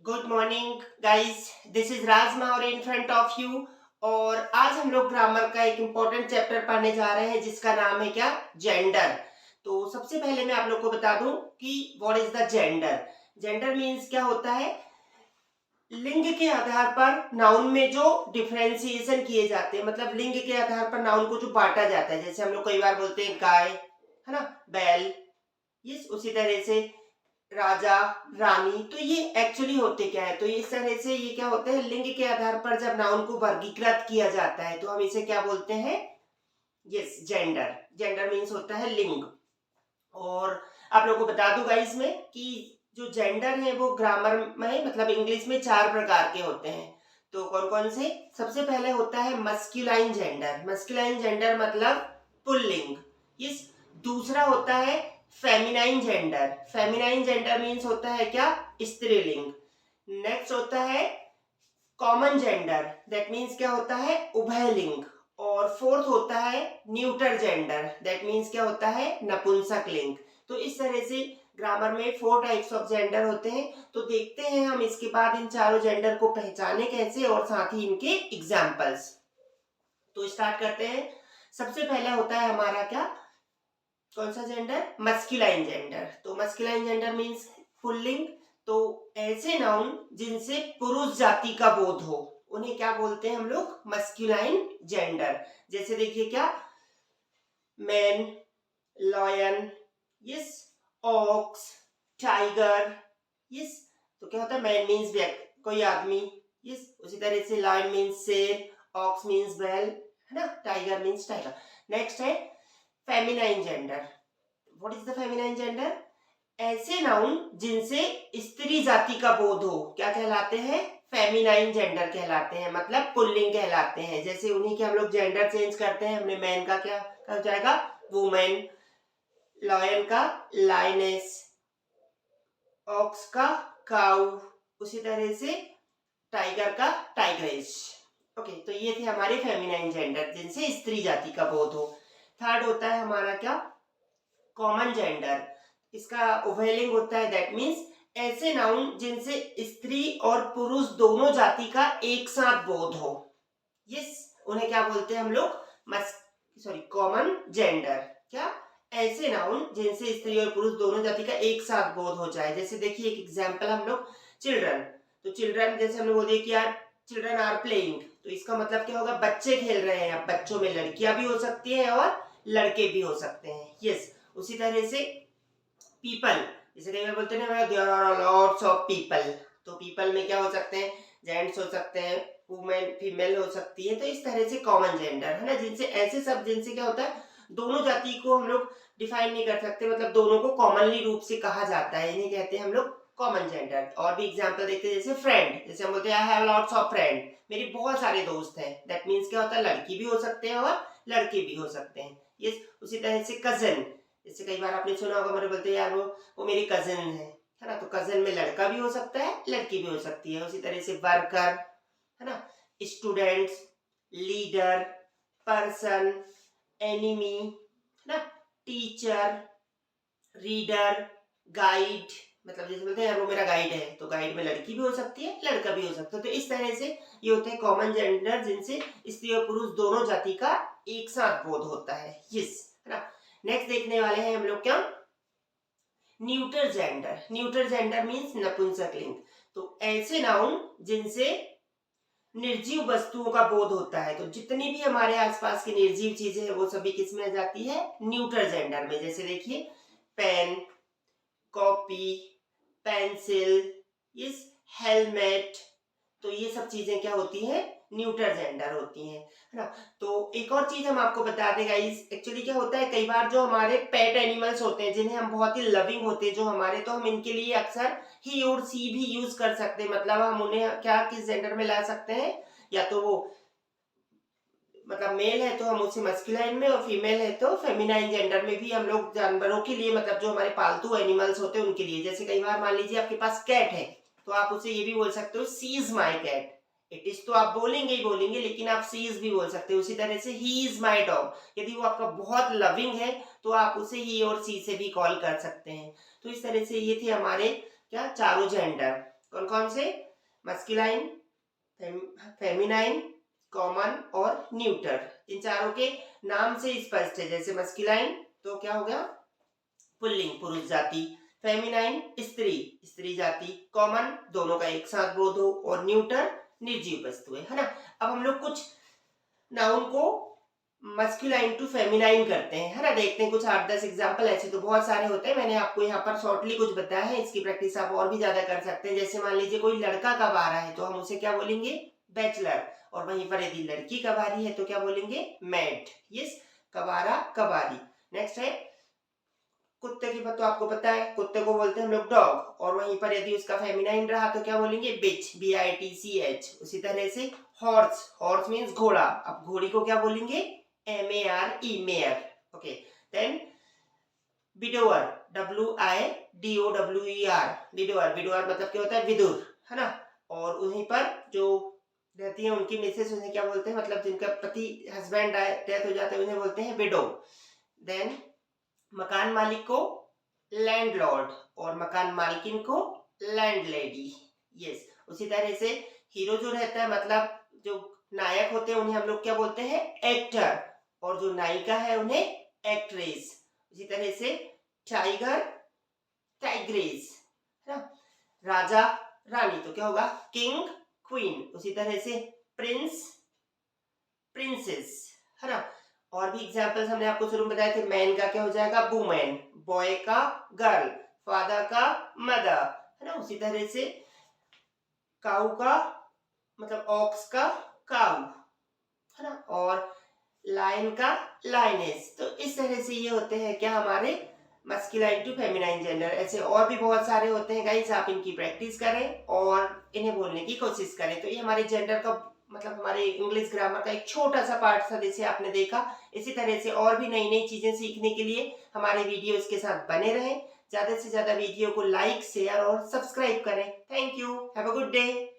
Good morning guys, this is Raj Mahaur in front of you. और आज हम लोग ग्रामर का एक इम्पोर्टेंट चैप्टर पढ़ने जा रहे हैं जिसका नाम है क्या, जेंडर। तो सबसे पहले मैं आप लोग को बता दूं कि what is the gender. Gender means क्या होता है, लिंग के आधार पर नाउन में जो डिफरेंशिएशन किए जाते हैं, मतलब लिंग के आधार पर नाउन को जो बांटा जाता है। जैसे हम लोग कई बार बोलते हैं गाय, है ना, बैल, ये उसी तरह से राजा, रानी। तो ये एक्चुअली होते क्या है, तो इस तरह से ये क्या होता है, लिंग के आधार पर जब नाउन को वर्गीकृत किया जाता है तो हम इसे क्या बोलते हैं, यस, जेंडर। जेंडर मीन्स होता है लिंग। और आप लोगों को बता दूंगा इसमें कि जो जेंडर है वो ग्रामर में, मतलब इंग्लिश में, 4 प्रकार के होते हैं। तो कौन कौन से, सबसे पहले होता है मस्कुलाइन जेंडर। मस्कुलाइन जेंडर मतलब पुल्लिंग। इस दूसरा होता है feminine gender. Feminine gender means होता है क्या, स्त्रीलिंग। नेक्स्ट होता है कॉमन जेंडर, दैट मीन्स क्या होता है, उभयलिंग। और फोर्थ होता है न्यूटर जेंडर, दैट मीन्स क्या होता है, नपुंसक लिंग। तो इस तरह से ग्रामर में 4 टाइप्स ऑफ जेंडर होते हैं। तो देखते हैं हम इसके बाद इन चारों जेंडर को पहचाने कैसे, और साथ ही इनके एग्जाम्पल्स। तो स्टार्ट करते हैं। सबसे पहला होता है हमारा क्या, कौन सा जेंडर, मस्कुलाइन जेंडर। तो मस्कुलाइन जेंडर मीन्स पुल्लिंग। तो ऐसे नाउन जिनसे पुरुष जाति का बोध हो उन्हें क्या बोलते हैं हम लोग, मस्कुलाइन जेंडर। जैसे देखिए क्या, man, lion, yes, ox, tiger, yes. तो क्या होता है, मैन मीन्स व्यक्ति, कोई आदमी, यस। उसी तरह से लॉयन मीन्स शेर, ऑक्स मीन्स बैल, है ना, टाइगर मीन्स टाइगर। नेक्स्ट है feminine gender. What is the feminine gender, ऐसे नाउन जिनसे स्त्री जाति का बोध हो क्या कहलाते हैं, फेमिनाइन जेंडर कहलाते हैं, मतलब पुल्लिंग कहलाते हैं। जैसे उन्हीं के हम लोग जेंडर चेंज करते हैं, हमने मैन का क्या हो जाएगा, वुमेन, लॉयन का लाइनेस, ऑक्स का काउ, उसी तरह से टाइगर का टाइग्रेस। ओके, तो ये थे हमारे फेमिनाइन जेंडर जिनसे स्त्री जाति का बोध हो। थर्ड होता है हमारा क्या, कॉमन जेंडर। इसका उभयलिंग होता है, दैट मीन्स ऐसे नाउन जिनसे स्त्री और पुरुष दोनों जाति का एक साथ बोध हो, यस, उन्हें क्या बोलते हैं हम लोग, मस सॉरी, कॉमन जेंडर। क्या, ऐसे नाउन जिनसे स्त्री और पुरुष दोनों जाति का एक साथ बोध हो जाए। जैसे देखिए एक एग्जांपल हम लोग, चिल्ड्रन। तो चिल्ड्रन जैसे हम लोग बोलिए कि यार चिल्ड्रन आर प्लेइंग, तो इसका मतलब क्या होगा, बच्चे खेल रहे हैं। अब बच्चों में लड़कियां भी हो सकती है और लड़के भी हो सकते हैं, यस। उसी तरह से पीपल, जैसे कई बार बोलते हैं ना, there are lots of people. तो पीपल में क्या हो सकते हैं, जेंट्स हो सकते हैं, वुमेन, फीमेल हो सकती है। तो इस तरह से कॉमन जेंडर है ना, जिनसे ऐसे सब, जिनसे क्या होता है, दोनों जाति को हम लोग डिफाइन नहीं कर सकते, मतलब दोनों को कॉमनली रूप से कहा जाता है, इन्हें कहते हैं हम लोग कॉमन जेंडर। और भी एग्जांपल देखते हैं, जैसे फ्रेंड, जैसे हम बोलते हैं I have lots of friend, मेरे बहुत सारे दोस्त हैं। दैट मीन्स क्या होता है, लड़की भी हो सकते हैं और लड़के भी हो सकते हैं, यस। उसी तरह से कजन, जैसे कई बार आपने सुना होगा, मेरे बोलते हैं यार वो मेरी कजिन है ना। तो कजिन में लड़का भी हो सकता है, लड़की भी हो सकती है। उसी तरह से वर्कर, है ना, स्टूडेंट्स, लीडर, पर्सन, एनिमी, है ना, टीचर, रीडर, गाइड। मतलब जैसे बोलते हैं यार वो मेरा गाइड है, तो गाइड में लड़की भी हो सकती है, लड़का भी हो सकता है। तो इस तरह से ये होते हैं कॉमन जेंडर जिनसे स्त्री और पुरुष दोनों जाति का एक साथ बोध होता है, यस, है ना। नेक्स्ट देखने वाले हैं हम लोग क्या, neuter gender. Neuter gender means नपुंसक लिंग। तो ऐसे नाउन जिनसे निर्जीव वस्तुओं का बोध होता है। तो जितनी भी हमारे आसपास की निर्जीव चीजें हैं वो सभी किस में आ जाती है, न्यूटर जेंडर में। जैसे देखिए पेन, कॉपी, पेंसिल, इस हेलमेट। तो ये सब चीजें क्या होती हैं, न्यूटर जेंडर होती हैं, है ना। तो एक और चीज हम आपको बता दें गाइस, एक्चुअली क्या होता है, कई बार जो हमारे पेट एनिमल्स होते हैं जिन्हें हम बहुत ही लविंग होते हैं जो हमारे, तो हम इनके लिए अक्सर ही और सी भी यूज कर सकते हैं। मतलब हम उन्हें क्या, किस जेंडर में ला सकते हैं, या तो वो मतलब मेल है तो हम उसे मस्कुलाइन में, और फीमेल है तो फेमिनाइन जेंडर में भी हम लोग जानवरों के लिए, मतलब जो हमारे पालतू एनिमल्स होते हैं उनके लिए। जैसे कई बार मान लीजिए आपके पास कैट है, तो आप उसे ये भी बोल सकते हो, she is my cat. It is तो आप बोलेंगे ही बोलेंगे, लेकिन आप सी इज भी बोल सकते हो। उसी तरह से ही इज माई डॉग, यदि वो आपका बहुत लविंग है तो आप उसे ही और सी से भी कॉल कर सकते हैं। तो इस तरह से ये थे हमारे क्या, चारों जेंडर। कौन कौन से? मस्कुलाइन, फेमिनाइन, कॉमन और न्यूटर। इन चारों के नाम से स्पष्ट है। जैसे मस्कुलाइन तो क्या हो गया? पुल्लिंग, पुरुष जाति। फेमिनाइन स्त्री, स्त्री जाति। कॉमन दोनों का एक साथ बोध हो, और न्यूटर निर्जीव वस्तु है ना। अब हम लोग कुछ नाउन को मस्कुलाइन टू फेमिनाइन करते हैं, है ना। देखते हैं कुछ 8-10 एग्जांपल। ऐसे तो बहुत सारे होते हैं, मैंने आपको यहाँ पर शॉर्टली कुछ बताया है। इसकी प्रैक्टिस आप और भी ज्यादा कर सकते हैं। जैसे मान लीजिए कोई लड़का कब आ रहा है तो हम उसे क्या बोलेंगे? बैचलर। और वहीं पर यदि लड़की कब आ रही है तो क्या बोलेंगे? मैड। यस, कबारा, कबारी। नेक्स्ट है कुत्ते की, तो आपको पता है कुत्ते को बोलते हैं हम लोग डॉग। और वहीं पर यदि उसका फेमिनाइन रहा तो क्या बोलेंगे? बिच, BITCH। उसी तरह से हॉर्स, हॉर्स मीन्स घोड़ा। अब घोड़ी को क्या बोलेंगे? MARE, mare. Okay, then widower, WIDOWER, widower. Widower मतलब क्या होता है? विदुर, है ना। और वहीं पर जो रहती है उनकी मिसेस, उन्हें क्या बोलते हैं? मतलब जिनका पति, हस्बैंड डेथ हो जाता है, उन्हें बोलते हैं विडो। देन मकान मालिक को लैंडलॉर्ड, और मकान मालकिन को लैंडलेडी। यस, उसी तरह से हीरो जो रहता है, मतलब जो नायक होते हैं, उन्हें हम लोग क्या बोलते हैं? एक्टर। और जो नायिका है उन्हें एक्ट्रेस। उसी तरह से टाइगर, टाइग्रेस, है ना। राजा, रानी तो क्या होगा? King, queen. उसी तरह से प्रिंस, प्रिंसेस, है ना। और भी एग्जांपल्स हमने आपको शुरू में बताए थे। मैन का क्या हो जाएगा? वुमेन। बॉय का गर्ल। फादर का मदर, है ना। उसी तरह से काऊ का मतलब ऑक्स का काऊ, है ना। और लाइन का लाइनेस। तो इस तरह से ये होते हैं क्या? हमारे मस्कुलाइन टू फेमिनाइन जेंडर। ऐसे और भी बहुत सारे होते हैं गाइस। आप इनकी प्रैक्टिस करें और इन्हें बोलने की कोशिश करें। तो ये हमारे जेंडर का मतलब हमारे इंग्लिश ग्रामर का एक छोटा सा पार्ट था जिसे आपने देखा। इसी तरह से और भी नई नई चीजें सीखने के लिए हमारे वीडियो के साथ बने रहें। ज्यादा से ज्यादा वीडियो को लाइक, शेयर और सब्सक्राइब करें। Thank you, have a good day.